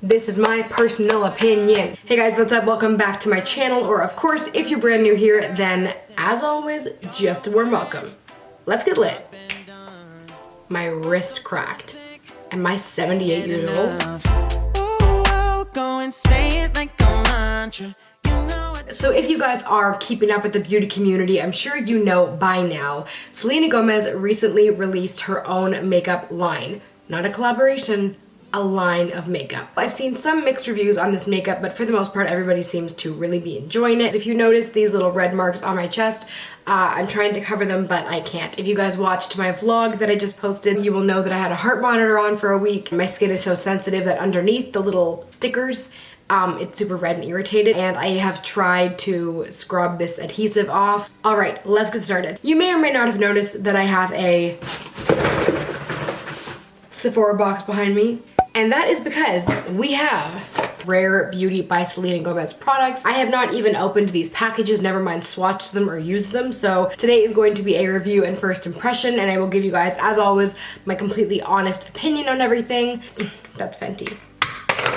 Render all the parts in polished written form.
This is my personal opinion. Hey guys, what's up? Welcome back to my channel, or of course, if you're brand new here, then as always, just a warm welcome. Let's get lit. My wrist cracked. Am I 78 years old? So if you guys are keeping up with the beauty community, I'm sure you know by now, Selena Gomez recently released her own makeup line. Not a collaboration, a line of makeup. I've seen some mixed reviews on this makeup, but for the most part, everybody seems to really be enjoying it. If you notice these little red marks on my chest, I'm trying to cover them, but I can't. If you guys watched my vlog that I just posted, you will know that I had a heart monitor on for a week. My skin is so sensitive that underneath the little stickers, it's super red and irritated, and I have tried to scrub this adhesive off. All right, let's get started. You may or may not have noticed that I have a Sephora box behind me. And that is because we have Rare Beauty by Selena Gomez products. I have not even opened these packages, never mind swatched them or used them. So today is going to be a review and first impression, and I will give you guys, as always, my completely honest opinion on everything. That's Fenty.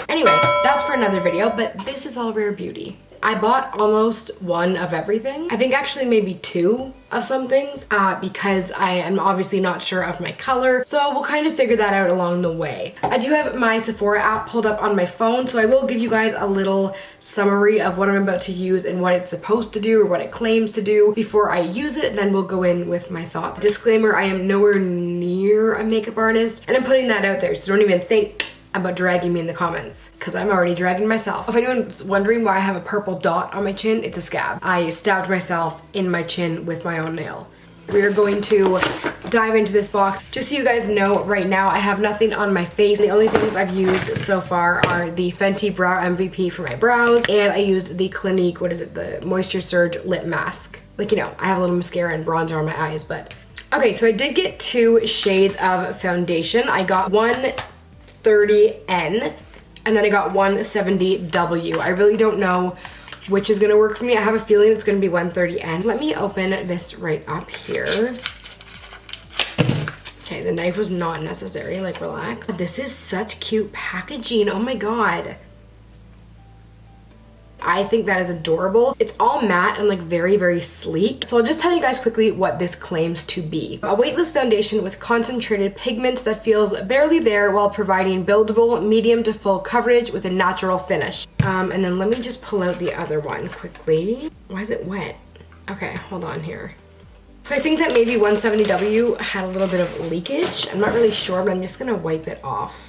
Anyway, that's for another video, but this is all Rare Beauty. I bought almost one of everything. I think actually maybe two of some things because I am obviously not sure of my color. So we'll kind of figure that out along the way. I do have my Sephora app pulled up on my phone, so I will give you guys a little summary of what I'm about to use and what it's supposed to do or what it claims to do before I use it, and then we'll go in with my thoughts. Disclaimer, I am nowhere near a makeup artist, and I'm putting that out there, so don't even think about dragging me in the comments, because I'm already dragging myself. If anyone's wondering why I have a purple dot on my chin, it's a scab. I stabbed myself in my chin with my own nail. We are going to dive into this box. Just so you guys know, right now I have nothing on my face. The only things I've used so far are the Fenty Brow MVP for my brows, and I used the Clinique, the Moisture Surge Lip Mask. Like, you know, I have a little mascara and bronzer on my eyes, but. Okay, so I did get 2 shades of foundation. I got 130N, and then I got 170W. I really don't know which is gonna work for me. I have a feeling it's gonna be 130N. Let me open this right up here. Okay, the knife was not necessary, like relax. This is such cute packaging, oh my God. I think that is adorable. It's all matte and like very, very sleek. So I'll just tell you guys quickly what this claims to be. A weightless foundation with concentrated pigments that feels barely there while providing buildable medium to full coverage with a natural finish. And then let me just pull out the other one quickly. Why is it wet? Okay, hold on here. So I think that maybe 170W had a little bit of leakage. I'm not really sure, but I'm just gonna wipe it off.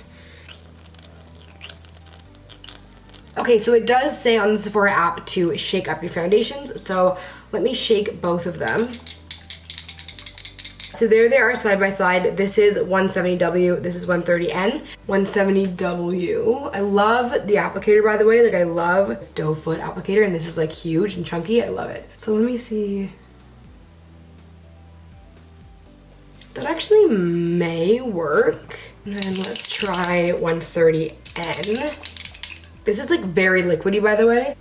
Okay, so it does say on the Sephora app to shake up your foundations, so let me shake both of them. So there they are side by side. This is 170W, this is 130N. 170W. I love the applicator, by the way. Like, I love doe foot applicator, and this is like huge and chunky. I love it. So let me see. That actually may work. And then let's try 130N. This is like very liquidy, by the way.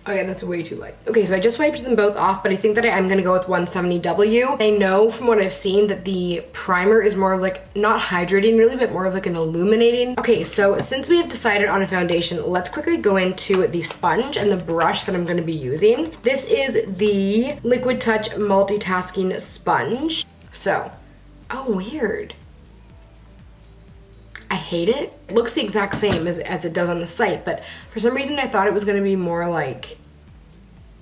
Okay, that's way too light. Okay, so I just wiped them both off, but I think that I am gonna go with 170W. I know from what I've seen that the primer is more of like, not hydrating really, but more of like an illuminating. Okay, so since we have decided on a foundation, let's quickly go into the sponge and the brush that I'm gonna be using. This is the Liquid Touch Multitasking Sponge. So, oh, weird. I hate it. It looks the exact same as it does on the site, but for some reason I thought it was gonna be more like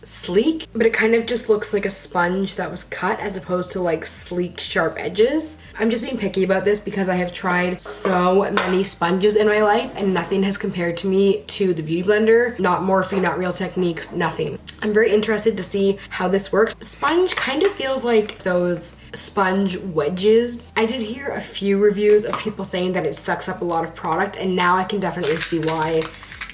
sleek, but it kind of just looks like a sponge that was cut as opposed to like sleek, sharp edges. I'm just being picky about this because I have tried so many sponges in my life and nothing has compared to me to the Beauty Blender. Not Morphe, not Real Techniques, nothing. I'm very interested to see how this works. Sponge kind of feels like those sponge wedges. I did hear a few reviews of people saying that it sucks up a lot of product, and now I can definitely see why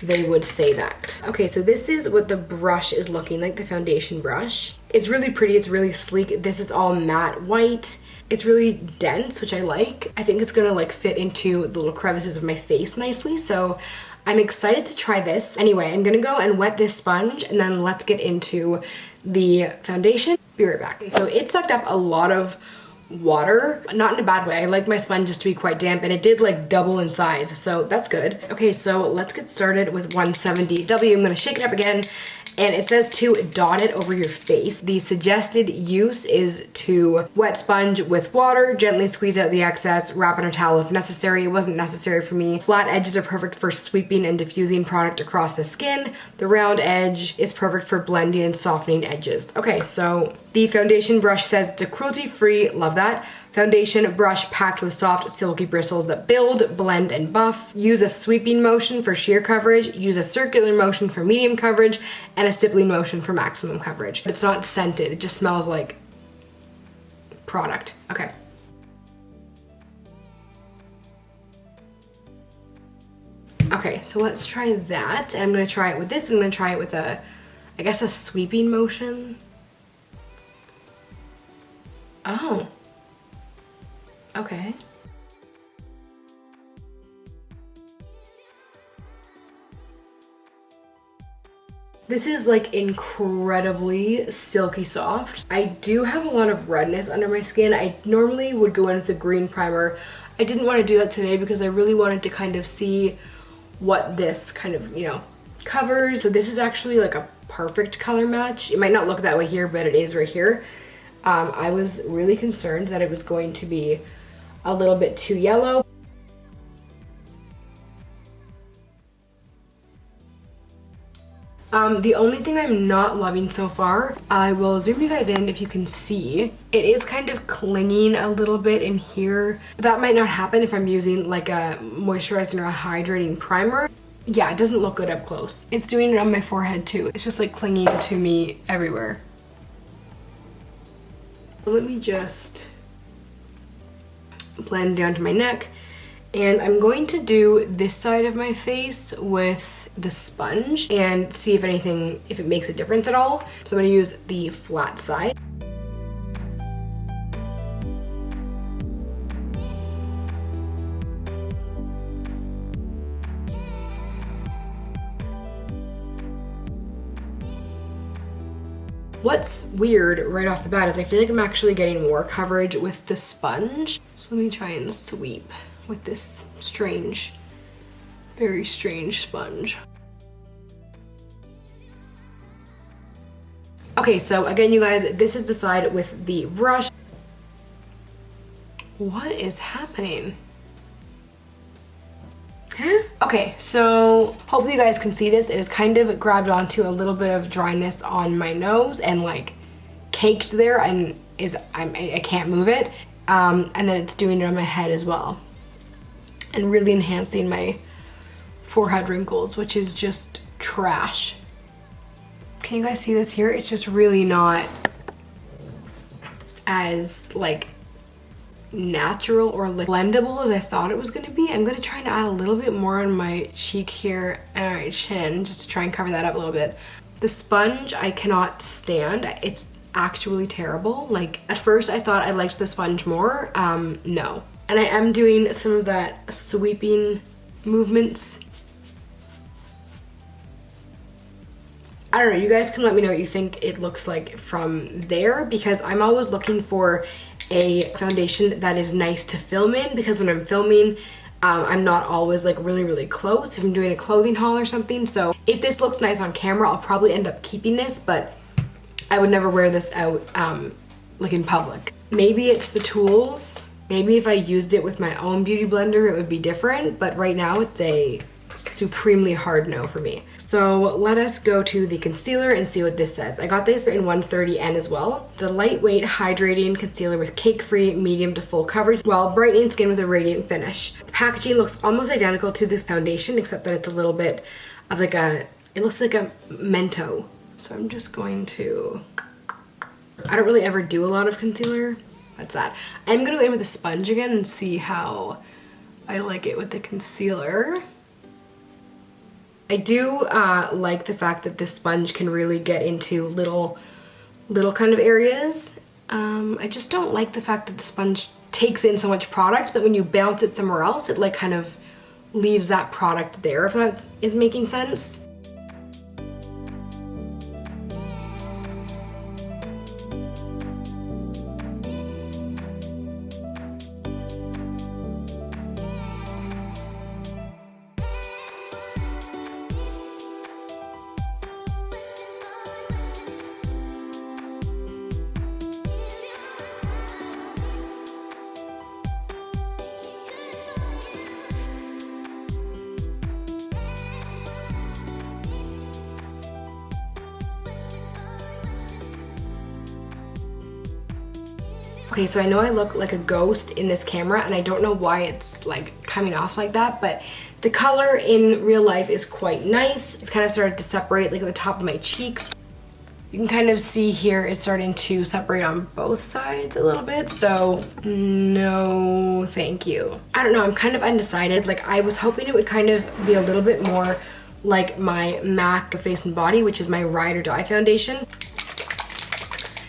they would say that. Okay, so this is what the brush is looking like, the foundation brush. It's really pretty, it's really sleek. This is all matte white. It's really dense, which I like. I think it's gonna like fit into the little crevices of my face nicely, so I'm excited to try this. Anyway, I'm gonna go and wet this sponge, and then let's get into the foundation. Be right back. So it sucked up a lot of water, not in a bad way. I like my sponges to be quite damp, and it did like double in size, so that's good. Okay, so let's get started with 170W. I'm gonna shake it up again, and it says to dot it over your face. The suggested use is to wet sponge with water, gently squeeze out the excess, wrap in a towel if necessary. It wasn't necessary for me. Flat edges are perfect for sweeping and diffusing product across the skin. The round edge is perfect for blending and softening edges. Okay, so the foundation brush says it's a cruelty-free, love that. Foundation brush packed with soft, silky bristles that build, blend, and buff. Use a sweeping motion for sheer coverage. Use a circular motion for medium coverage, and a stippling motion for maximum coverage. It's not scented, it just smells like product. Okay. Okay, so let's try that. And I'm gonna try it with this, and I'm gonna try it with a, I guess, a sweeping motion. Oh. Okay. This is like incredibly silky soft. I do have a lot of redness under my skin. I normally would go in with a green primer. I didn't want to do that today because I really wanted to kind of see what this kind of, you know, covers. So this is actually like a perfect color match. It might not look that way here, but it is right here. I was really concerned that it was going to be a little bit too yellow. The only thing I'm not loving so far, I will zoom you guys in if you can see, it is kind of clinging a little bit in here. That might not happen if I'm using like a moisturizing or a hydrating primer. Yeah, it doesn't look good up close. It's doing it on my forehead too. It's just like clinging to me everywhere. Let me just blend down to my neck, and I'm going to do this side of my face with the sponge and see if it makes a difference at all. So I'm gonna use the flat side. What's weird right off the bat is I feel like I'm actually getting more coverage with the sponge. So let me try and sweep with this strange, very strange sponge. Okay, so again, you guys, this is the side with the brush. What is happening? Huh? Okay, so hopefully you guys can see this. It has kind of grabbed onto a little bit of dryness on my nose and like caked there, and I can't move it. And then it's doing it on my head as well, and really enhancing my forehead wrinkles, which is just trash. Can you guys see this here? It's just really not as like natural or like blendable as I thought it was gonna be. I'm gonna try to add a little bit more on my cheek here and my chin just to try and cover that up a little bit. The sponge I cannot stand. It's actually terrible. Like at first I thought I liked the sponge more. No. And I am doing some of that sweeping movements. I don't know, you guys can let me know what you think it looks like from there, because I'm always looking for a foundation that is nice to film in, because when I'm filming, I'm not always like really close if I'm doing a clothing haul or something. So if this looks nice on camera, I'll probably end up keeping this, but I would never wear this out like in public. Maybe it's the tools. Maybe if I used it with my own beauty blender, it would be different, but right now it's a supremely hard no for me. So let us go to the concealer and see what this says. I got this in 130N as well. It's a lightweight hydrating concealer with cake-free medium to full coverage while brightening skin with a radiant finish. The packaging looks almost identical to the foundation, except that it's a little bit of like it looks like a Mento. So I'm just going to, I don't really ever do a lot of concealer. That's that. I'm gonna go in with a sponge again and see how I like it with the concealer. I do like the fact that this sponge can really get into little kind of areas. I just don't like the fact that the sponge takes in so much product that when you bounce it somewhere else, it like kind of leaves that product there, if that is making sense. Okay, so I know I look like a ghost in this camera, and I don't know why it's like coming off like that, but the color in real life is quite nice. It's kind of started to separate like at the top of my cheeks. You can kind of see here it's starting to separate on both sides a little bit, so no thank you. I don't know, I'm kind of undecided. Like, I was hoping it would kind of be a little bit more like my MAC Face and Body, which is my Ride or Die foundation.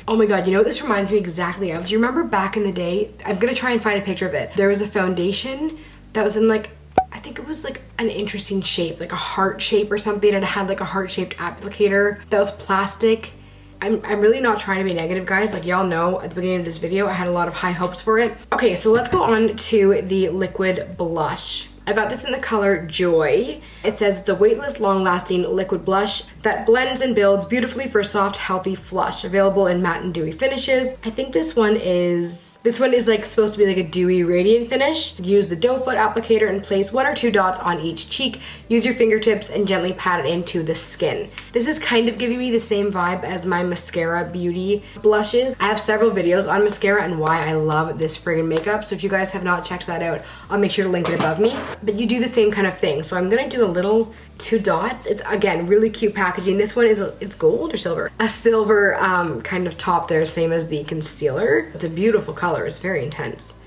Oh my god, you know what this reminds me exactly of? Do you remember back in the day? I'm gonna try and find a picture of it. There was a foundation that was in like, I think it was like an interesting shape, like a heart shape or something, and it had like a heart-shaped applicator that was plastic. I'm really not trying to be negative, guys. Like, y'all know at the beginning of this video, I had a lot of high hopes for it. Okay, so let's go on to the liquid blush. I got this in the color Joy. It says it's a weightless, long-lasting liquid blush that blends and builds beautifully for a soft, healthy flush. Available in matte and dewy finishes. I think this one is like supposed to be like a dewy, radiant finish. Use the doe foot applicator and place 1 or 2 dots on each cheek. Use your fingertips and gently pat it into the skin. This is kind of giving me the same vibe as my Mascara Beauty blushes. I have several videos on mascara and why I love this friggin' makeup, so if you guys have not checked that out, I'll make sure to link it above me. But you do the same kind of thing. So I'm gonna do a little 2 dots. It's, again, really cute packaging. This one is it's gold or silver? A silver kind of top there, same as the concealer. It's a beautiful color. It's very intense.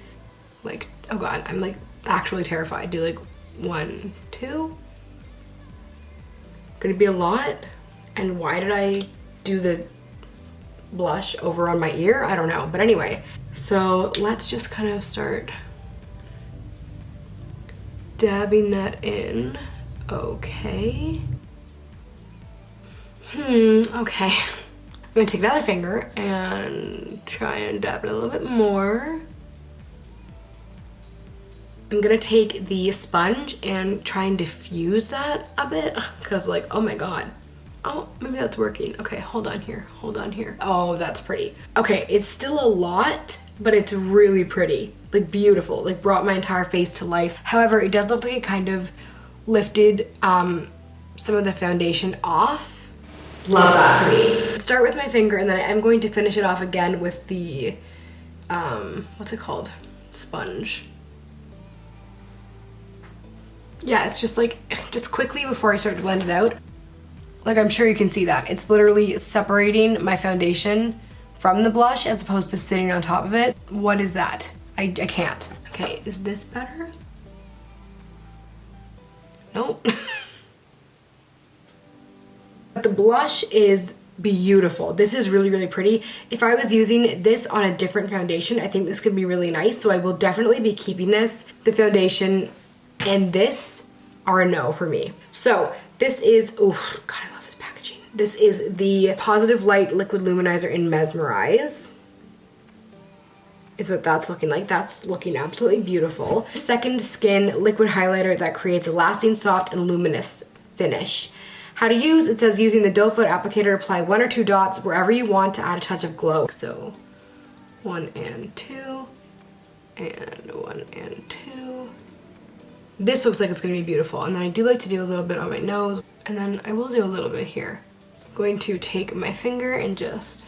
Like, oh god, I'm like actually terrified. Do like 1, 2. Gonna be a lot. And why did I do the blush over on my ear? I don't know. But anyway, so let's just kind of start dabbing that in. Okay. Okay. I'm gonna take another finger and try and dab it a little bit more. I'm gonna take the sponge and try and diffuse that a bit, because like, oh my god. Oh, maybe that's working. Okay, hold on here, hold on here. Oh, that's pretty. Okay, it's still a lot, but it's really pretty. Like, beautiful, like brought my entire face to life. However, it does look like it kind of lifted some of the foundation off. Love that for me. Start with my finger, and then I'm going to finish it off again with the, what's it called? Sponge. Yeah, it's just like, just quickly before I start to blend it out. Like, I'm sure you can see that. It's literally separating my foundation from the blush as opposed to sitting on top of it. What is that? I can't. Okay, is this better? Nope. The blush is beautiful. This is really, really pretty. If I was using this on a different foundation, I think this could be really nice. So I will definitely be keeping this. The foundation and this are a no for me. So this is, oh god, I love this packaging. This is the Positive Light Liquid Luminizer in Mesmerize. Is what that's looking like. That's looking absolutely beautiful. Second Skin liquid highlighter that creates a lasting, soft, and luminous finish. How to use, it says using the doe foot applicator, apply 1 or 2 dots wherever you want to add a touch of glow. So 1 and 2, and 1 and 2. This looks like it's gonna be beautiful. And then I do like to do a little bit on my nose, and then I will do a little bit here. I'm going to take my finger and just,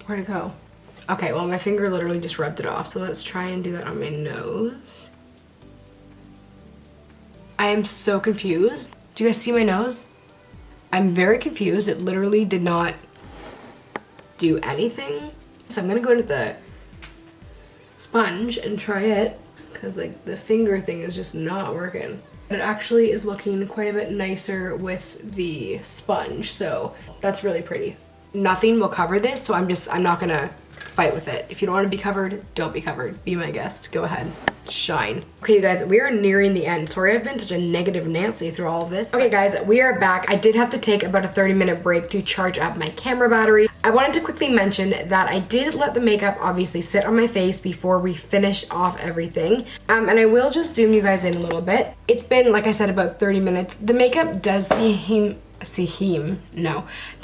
where'd it go? Okay, well, my finger literally just rubbed it off, so let's try and do that on my nose. I am so confused. Do you guys see my nose? I'm very confused. It literally did not do anything. So I'm gonna go to the sponge and try it, because like the finger thing is just not working. It actually is looking quite a bit nicer with the sponge, so that's really pretty. Nothing will cover this, so I'm not gonna fight with it. If you don't want to be covered, don't be covered. Be my guest. Go ahead. Shine. Okay, you guys, we are nearing the end. Sorry I've been such a negative Nancy through all of this. Okay, guys, we are back. I did have to take about a 30-minute break to charge up my camera battery. I wanted to quickly mention that I did let the makeup obviously sit on my face before we finish off everything. And I will just zoom you guys in a little bit. It's been, like I said, about 30 minutes. The makeup does the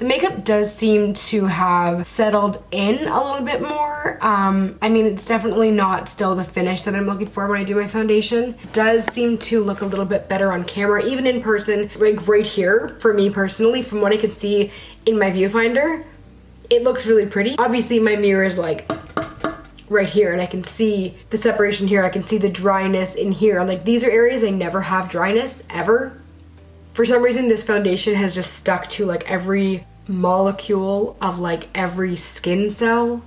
makeup does seem to have settled in a little bit more. I mean, it's definitely not still the finish that I'm looking for when I do my foundation. It does seem to look a little bit better on camera, even in person. Like right here, for me personally, from what I could see in my viewfinder, it looks really pretty. Obviously my mirror is like right here and I can see the separation here. I can see the dryness in here. Like these are areas I never have dryness ever. For some reason this foundation has just stuck to like every molecule of like every skin cell.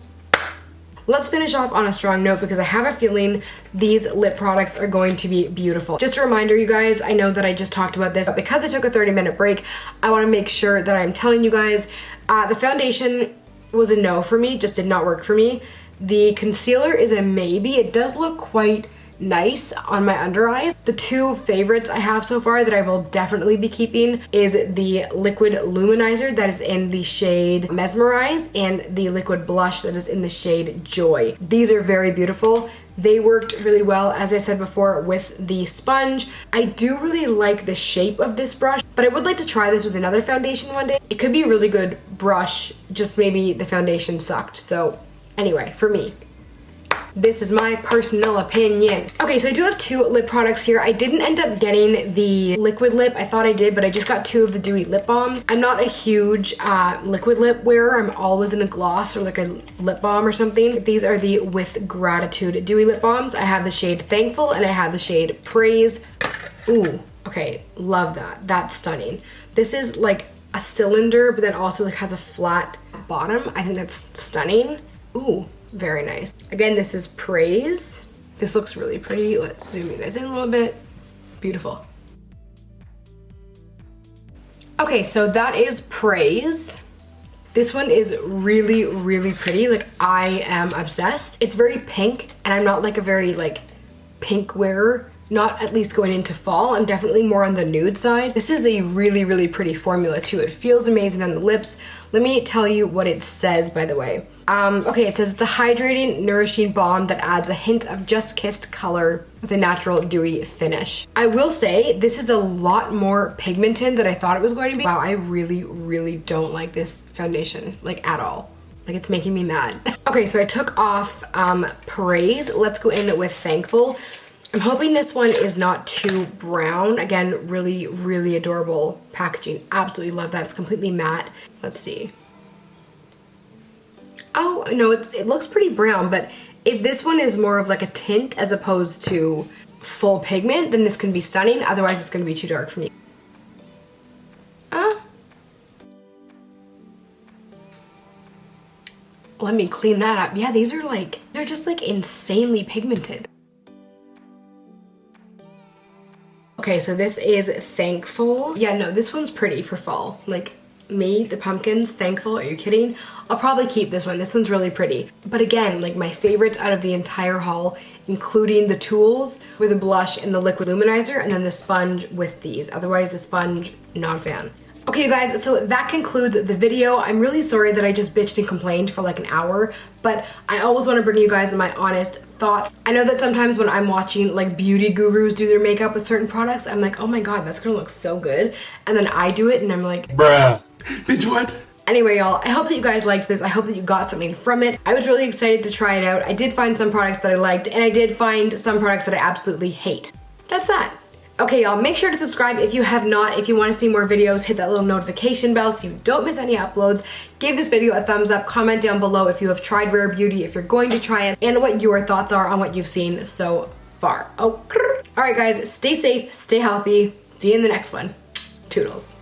Let's finish off on a strong note because I have a feeling these lip products are going to be beautiful. Just a reminder, you guys, I know that I just talked about this, but because I took a 30-minute break, I want to make sure that I'm telling you guys the foundation was a no for me, just did not work for me. The concealer is a maybe. It does look quite nice on my under eyes. The two favorites I have so far that I will definitely be keeping is the liquid luminizer that is in the shade Mesmerize and the liquid blush that is in the shade Joy. These are very beautiful. They worked really well, as I said before, with the sponge. I do really like the shape of this brush, but I would like to try this with another foundation one day. It could be a really good brush, just maybe the foundation sucked. So anyway, for me, this is my personal opinion. Okay, so I do have two lip products here. I didn't end up getting the liquid lip. I thought I did, but I just got two of the dewy lip balms. I'm not a huge liquid lip wearer. I'm always in a gloss or like a lip balm or something. These are the With Gratitude dewy lip balms. I have the shade Thankful and I have the shade Praise. Ooh, okay, love that. That's stunning. This is like a cylinder, but then also like has a flat bottom. I think that's stunning. Ooh. Very nice. Again, this is Praise. This looks really pretty. Let's zoom you guys in a little bit. Beautiful. Okay, so that is Praise. This one is really, really pretty. Like, I am obsessed. It's very pink, and I'm not like a very like pink wearer. Not at least going into fall. I'm definitely more on the nude side. This is a really, really pretty formula too. It feels amazing on the lips. Let me tell you what it says, by the way. Okay, it says it's a hydrating, nourishing balm that adds a hint of just kissed color with a natural dewy finish. I will say this is a lot more pigmented than I thought it was going to be. Wow, I really, really don't like this foundation, like at all. Like, it's making me mad. Okay, so I took off Praise. Let's go in with Thankful. I'm hoping this one is not too brown. Again, really, really adorable packaging. Absolutely love that. It's completely matte. Let's see. Oh, no, it looks pretty brown, but if this one is more of like a tint as opposed to full pigment, then this can be stunning. Otherwise, it's going to be too dark for me. Let me clean that up. Yeah, these are like, they're just like insanely pigmented. Okay, so this is Thankful. Yeah, no, this one's pretty for fall. Like, me, the pumpkins, Thankful, are you kidding? I'll probably keep this one. This one's really pretty. But again, like my favorites out of the entire haul, including the tools with the blush and the liquid luminizer, and then the sponge with these. Otherwise, the sponge, not a fan. Okay, you guys, so that concludes the video. I'm really sorry that I just bitched and complained for like an hour, but I always want to bring you guys my honest thoughts. I know that sometimes when I'm watching like beauty gurus do their makeup with certain products, I'm like, oh my god, that's gonna look so good. And then I do it and I'm like, bruh, bitch, what? Anyway, y'all, I hope that you guys liked this. I hope that you got something from it. I was really excited to try it out. I did find some products that I liked, and I did find some products that I absolutely hate. That's that. Okay, y'all, make sure to subscribe if you have not. If you want to see more videos, hit that little notification bell so you don't miss any uploads. Give this video a thumbs up. Comment down below if you have tried Rare Beauty, if you're going to try it, and what your thoughts are on what you've seen so far. Oh, all right, guys, stay safe, stay healthy. See you in the next one. Toodles.